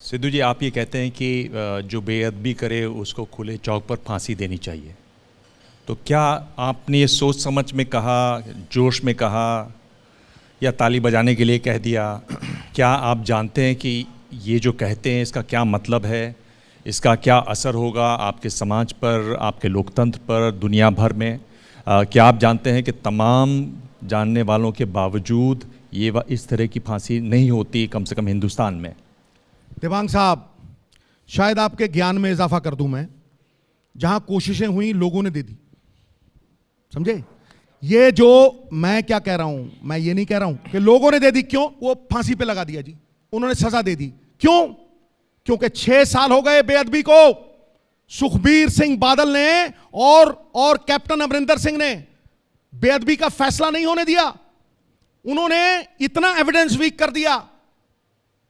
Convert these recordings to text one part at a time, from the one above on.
सिद्धू जी, आप ये कहते हैं कि जो बेअदबी करे उसको खुले चौक पर फांसी देनी चाहिए, तो क्या आपने ये सोच समझ में कहा, जोश में कहा, या ताली बजाने के लिए कह दिया? क्या आप जानते हैं कि ये जो कहते हैं इसका क्या मतलब है, इसका क्या असर होगा आपके समाज पर, आपके लोकतंत्र पर, दुनिया भर में? क्या आप जानते हैं कि तमाम जानने वालों के बावजूद ये इस तरह की फांसी नहीं होती, कम से कम हिंदुस्तान में? देवांग साहब, शायद आपके ज्ञान में इजाफा कर दूं मैं। जहां कोशिशें हुई लोगों ने दे दी, समझे? ये जो मैं क्या कह रहा हूं, मैं ये नहीं कह रहा हूं कि लोगों ने दे दी। क्यों? वो फांसी पे लगा दिया जी, उन्होंने सजा दे दी। क्यों? क्योंकि 6 साल हो गए बेअदबी को। सुखबीर सिंह बादल ने और कैप्टन अमरिंदर सिंह ने बेअदबी का फैसला नहीं होने दिया। उन्होंने इतना एविडेंस वीक कर दिया,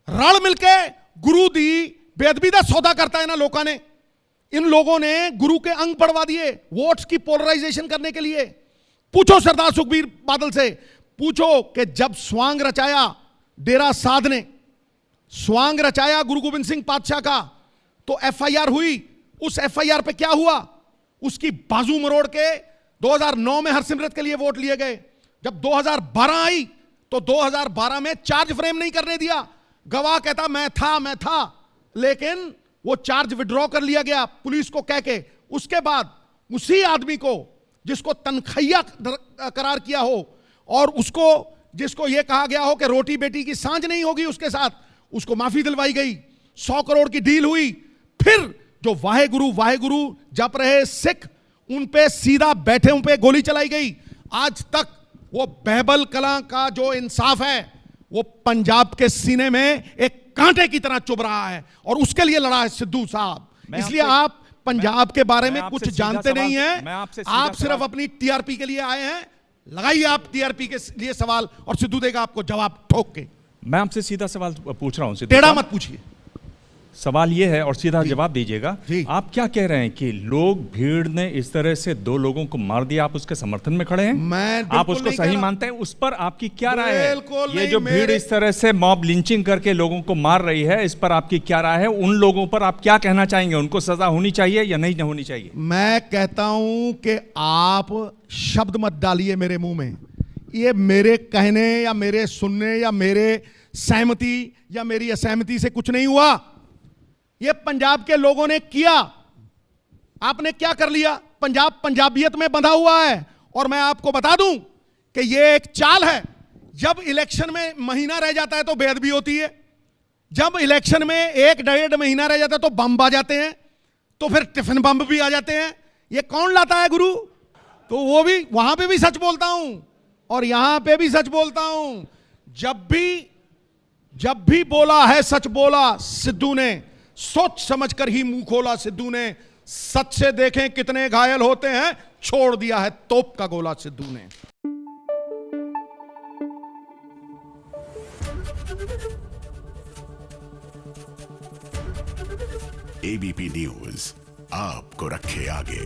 रल मिलके गुरु दी बेअदबी का सौदा करता है ना लोगों ने। इन लोगों ने गुरु के अंग पढ़वा दिए वोट्स की पोलराइजेशन करने के लिए। पूछो सरदार सुखबीर बादल से, पूछो कि जब स्वांग रचाया डेरा साध ने, स्वांग रचाया गुरु गोविंद सिंह पातशाह का, तो एफआईआर हुई। उस एफआईआर पे क्या हुआ? उसकी बाजू मरोड़ के 2009 में हरसिमरत के लिए वोट लिए गए। जब 2012 आई तो 2012 में चार्ज फ्रेम नहीं करने दिया। गवाह कहता मैं था, लेकिन वो चार्ज विड्रॉ कर लिया गया पुलिस को कह के। उसके बाद उसी आदमी को जिसको तनखैया करार किया हो और उसको जिसको यह कहा गया हो कि रोटी बेटी की सांझ नहीं होगी उसके साथ, उसको माफी दिलवाई गई। 100 करोड़ की डील हुई। फिर जो वाहेगुरु जप रहे सिख, उन पे सीधा बैठे उन पे गोली चलाई गई। आज तक वो बहबल कलां का जो इंसाफ है वो पंजाब के सीने में एक कांटे की तरह चुभ रहा है, और उसके लिए लड़ा है सिद्धू साहब। इसलिए आप पंजाब के बारे में कुछ जानते नहीं हैं। आप सिर्फ अपनी टीआरपी के लिए आए हैं। लगाइए आप टीआरपी के लिए सवाल, और सिद्धू देगा आपको जवाब ठोक के। मैं आपसे सीधा सवाल पूछ रहा हूं, टेढ़ा मत पूछिए। सवाल ये है और सीधा जवाब दीजिएगा। आप क्या कह रहे हैं कि लोग, भीड़ ने इस तरह से 2 लोगों को मार दिया, आप उसके समर्थन में खड़े हैं? आप उसको सही मानते हैं? उस पर आपकी क्या राय है? ये जो भीड़ इस तरह से मॉब लिंचिंग करके लोगों को मार रही है, इस पर आपकी क्या राय है? उन लोगों पर आप क्या कहना चाहेंगे? उनको सजा होनी चाहिए या नहीं होनी चाहिए? मैं कहता हूं कि आप शब्द मत डालिए मेरे मुंह में। ये मेरे कहने या मेरे सुनने या मेरे सहमति या मेरी असहमति से कुछ नहीं हुआ। ये पंजाब के लोगों ने किया। आपने क्या कर लिया? पंजाब पंजाबियत में बंधा हुआ है। और मैं आपको बता दूं कि ये एक चाल है। जब इलेक्शन में महीना रह जाता है तो बेअदबी होती है। जब इलेक्शन में 1-1.5 महीना रह जाता है तो बम आ जाते हैं, तो फिर टिफिन बम भी आ जाते हैं। ये कौन लाता है? गुरु। तो वो भी, वहां पे भी सच बोलता हूं और यहां पे भी सच बोलता हूं। जब भी बोला है सच बोला सिद्धू ने, सोच समझकर ही मुंह खोला सिद्धू ने। सच से देखें कितने घायल होते हैं, छोड़ दिया है तोप का गोला सिद्धू ने। एबीपी न्यूज आपको रखे आगे।